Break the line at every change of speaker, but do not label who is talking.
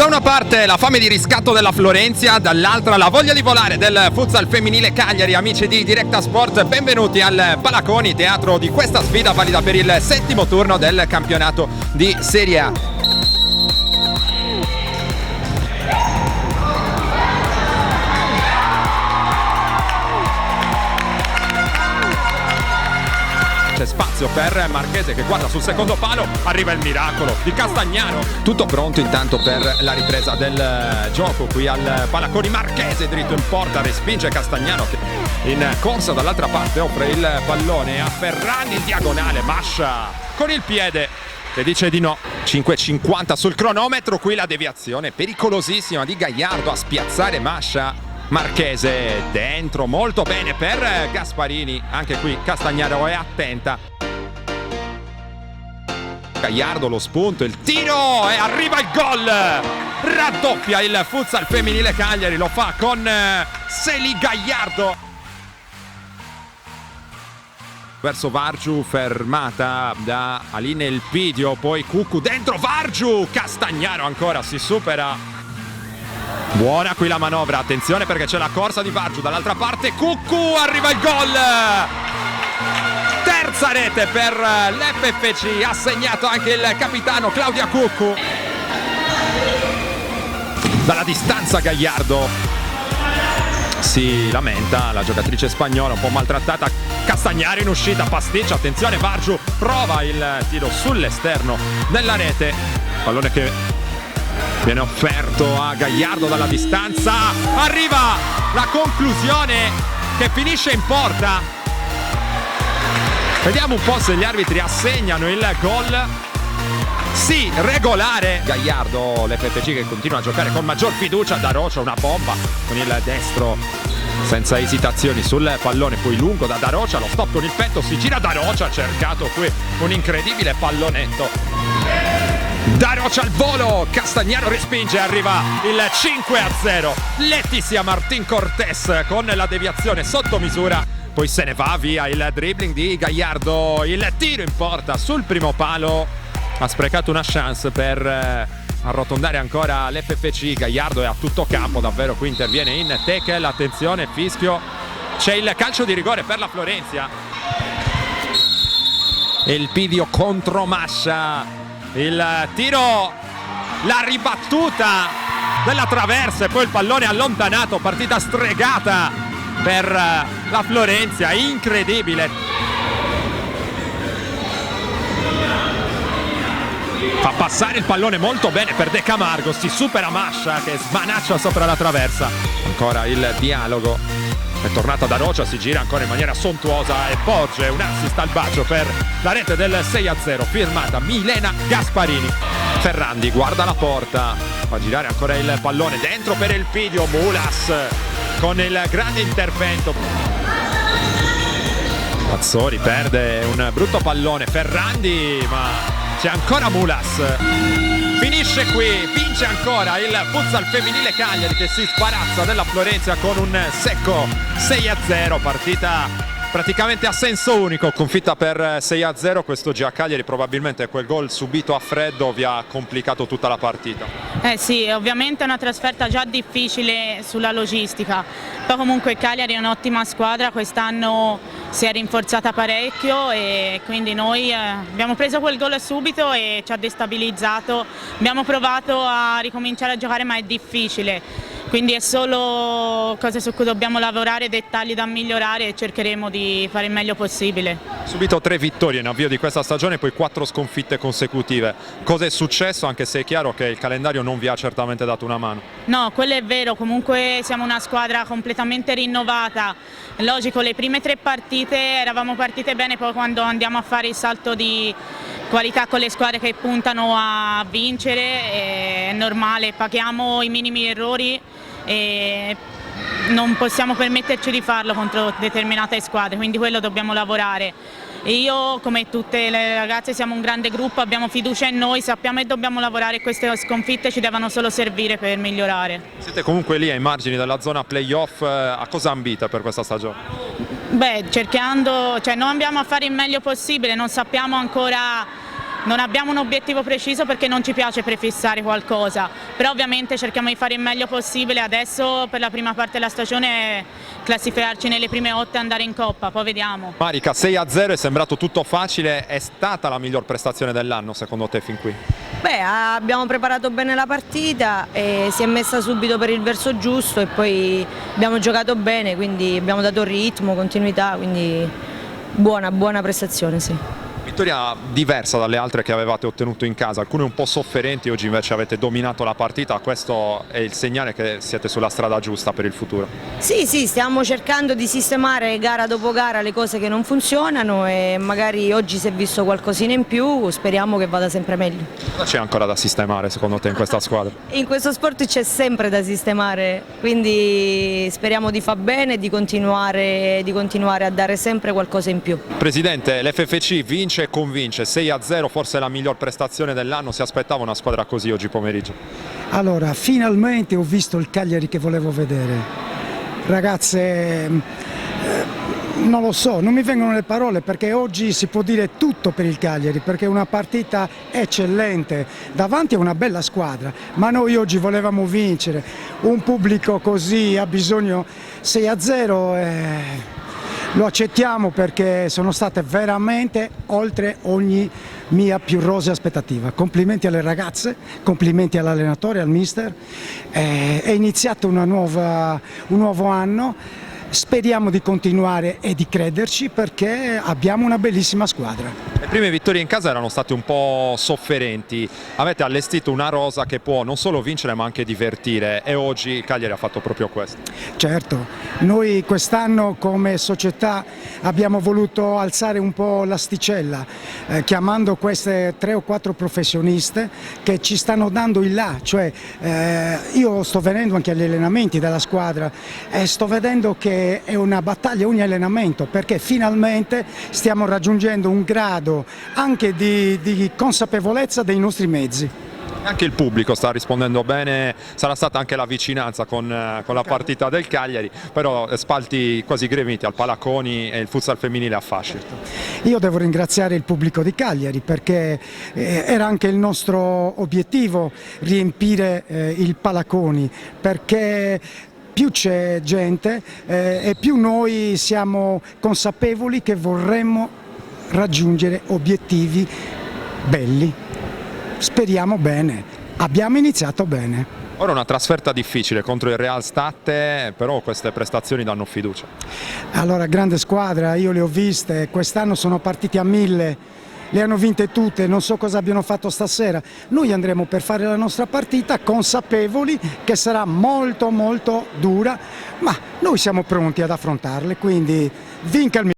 Da una parte la fame di riscatto della Florentia, dall'altra la voglia di volare del futsal femminile Cagliari. Amici di Directa Sport, benvenuti al Palaconi, teatro di questa sfida valida per il 7° turno del campionato di Serie A. C'è spazio per Marchese che guarda sul secondo palo, arriva il miracolo di Castagnaro. Tutto pronto intanto per la ripresa del gioco qui al Palaconi. Marchese dritto in porta, respinge Castagnaro che in corsa dall'altra parte offre il pallone a Ferrani in diagonale. Mascia con il piede che dice di no. 5:50 sul cronometro, qui la deviazione pericolosissima di Gagliardo a spiazzare Mascia. Marchese dentro, molto bene per Gasparini, anche qui Castagnaro è attenta. Gagliardo lo spunto, il tiro e arriva il gol! Raddoppia il futsal femminile Cagliari, lo fa con Seli Gagliardo. Verso Vargiu, fermata da Aline Elpidio, poi Cuccu dentro Vargiu, Castagnaro ancora si supera. Buona qui la manovra, attenzione perché c'è la corsa di Vargiu, dall'altra parte Cuccu, arriva il gol! Terza rete per l'FFC, ha segnato anche il capitano Claudia Cuccu. Dalla distanza Gagliardo si lamenta, la giocatrice spagnola un po' maltrattata. Castagnaro in uscita, pasticcia, attenzione Vargiu, prova il tiro sull'esterno della rete, pallone che viene offerto a Gagliardo dalla distanza, arriva la conclusione che finisce in porta. Vediamo un po' se gli arbitri assegnano il gol. Sì, regolare. Gagliardo, l'FFC che continua a giocare con maggior fiducia. Darocia, una bomba con il destro senza esitazioni sul pallone, poi lungo da Darocia, lo stop con il petto, si gira Darocia, ha cercato qui un incredibile pallonetto. Darocia al volo, Castagnaro respinge, arriva il 5-0. Letizia Martin Cortés con la deviazione sotto misura, poi se ne va via il dribbling di Gagliardo, il tiro in porta sul primo palo, ha sprecato una chance per arrotondare ancora l'FFC. Gagliardo è a tutto campo, davvero qui interviene in tackle, attenzione, fischio, c'è il calcio di rigore per la Florentia. Elpidio contro Mascia, il tiro, la ribattuta della traversa e poi il pallone allontanato, partita stregata per la Florentia, incredibile. Fa passare il pallone molto bene per De Camargo, si supera Mascia che smanaccia sopra la traversa. Ancora il dialogo, è tornata Darocia, si gira ancora in maniera sontuosa e porge un assist al bacio per la rete del 6-0 firmata Milena Gasparini. Ferrandi guarda la porta, fa girare ancora il pallone dentro per Elpidio, Mulas con il grande intervento. Pazzori perde un brutto pallone, Ferrandi, ma c'è ancora Mulas. Finisce qui, vince ancora il futsal femminile Cagliari che si sparazza della Florentia con un secco 6-0, partita praticamente a senso unico, sconfitta per 6-0. Questo già Cagliari probabilmente quel gol subito a freddo vi ha complicato tutta la partita.
Sì, ovviamente è una trasferta già difficile sulla logistica, poi comunque Cagliari è un'ottima squadra, quest'anno si è rinforzata parecchio e quindi noi abbiamo preso quel gol subito e ci ha destabilizzato, abbiamo provato a ricominciare a giocare ma è difficile, quindi è solo cose su cui dobbiamo lavorare, dettagli da migliorare e cercheremo di fare il meglio possibile.
Subito 3 vittorie in avvio di questa stagione, poi 4 sconfitte consecutive. Cosa è successo, anche se è chiaro che il calendario non vi ha certamente dato una mano?
No, quello è vero, comunque siamo una squadra completamente rinnovata. Logico, le prime 3 partite eravamo partite bene, poi quando andiamo a fare il salto di qualità con le squadre che puntano a vincere è normale, paghiamo i minimi errori e non possiamo permetterci di farlo contro determinate squadre, quindi quello dobbiamo lavorare. E io, come tutte le ragazze, siamo un grande gruppo, abbiamo fiducia in noi, sappiamo che dobbiamo lavorare e queste sconfitte ci devono solo servire per migliorare.
Siete comunque lì ai margini della zona playoff, a cosa ambite per questa stagione?
Beh, cercando, noi andiamo a fare il meglio possibile, non sappiamo ancora non abbiamo un obiettivo preciso perché non ci piace prefissare qualcosa, però ovviamente cerchiamo di fare il meglio possibile. Adesso per la prima parte della stagione classificarci nelle prime 8 e andare in Coppa, poi vediamo.
Marica, 6-0 è sembrato tutto facile, è stata la miglior prestazione dell'anno secondo te fin qui?
Beh, abbiamo preparato bene la partita e si è messa subito per il verso giusto e poi abbiamo giocato bene, quindi abbiamo dato ritmo, continuità, quindi buona prestazione, sì.
Vittoria diversa dalle altre che avevate ottenuto in casa, alcune un po' sofferenti, oggi invece avete dominato la partita, questo è il segnale che siete sulla strada giusta per il futuro.
Sì, stiamo cercando di sistemare gara dopo gara le cose che non funzionano e magari oggi si è visto qualcosina in più, speriamo che vada sempre meglio.
Cosa c'è ancora da sistemare secondo te in questa squadra?
In questo sport c'è sempre da sistemare, quindi speriamo di far bene e di continuare a dare sempre qualcosa in più.
Presidente, l'FFC vince e convince, 6-0, forse la miglior prestazione dell'anno, si aspettava una squadra così oggi pomeriggio?
Allora, finalmente ho visto il Cagliari che volevo vedere. Ragazze, non lo so, non mi vengono le parole perché oggi si può dire tutto per il Cagliari, perché è una partita eccellente, davanti a una bella squadra, ma noi oggi volevamo vincere, un pubblico così ha bisogno 6-0. Lo accettiamo perché sono state veramente oltre ogni mia più rosea aspettativa. Complimenti alle ragazze, complimenti all'allenatore, al mister. È iniziato un nuovo anno. Speriamo di continuare e di crederci perché abbiamo una bellissima squadra.
Le prime vittorie in casa erano state un po' sofferenti, avete allestito una rosa che può non solo vincere ma anche divertire e oggi il Cagliari ha fatto proprio questo.
Certo, noi quest'anno come società abbiamo voluto alzare un po' l'asticella chiamando queste 3 o 4 professioniste che ci stanno dando il là, cioè io sto venendo anche agli allenamenti della squadra e sto vedendo che è una battaglia ogni allenamento perché finalmente stiamo raggiungendo un grado anche di consapevolezza dei nostri mezzi.
Anche il pubblico sta rispondendo bene, sarà stata anche la vicinanza con la partita del Cagliari, però spalti quasi gremiti al Palaconi e il futsal femminile affascina.
Io devo ringraziare il pubblico di Cagliari perché era anche il nostro obiettivo riempire il Palaconi, perché più c'è gente e più noi siamo consapevoli che vorremmo raggiungere obiettivi belli. Speriamo bene, abbiamo iniziato bene.
Ora una trasferta difficile contro il Real State, però queste prestazioni danno fiducia.
Allora, grande squadra, io le ho viste, quest'anno sono partiti a 1000. Le hanno vinte tutte, non so cosa abbiano fatto stasera. Noi andremo per fare la nostra partita consapevoli che sarà molto dura, ma noi siamo pronti ad affrontarle, quindi vinca il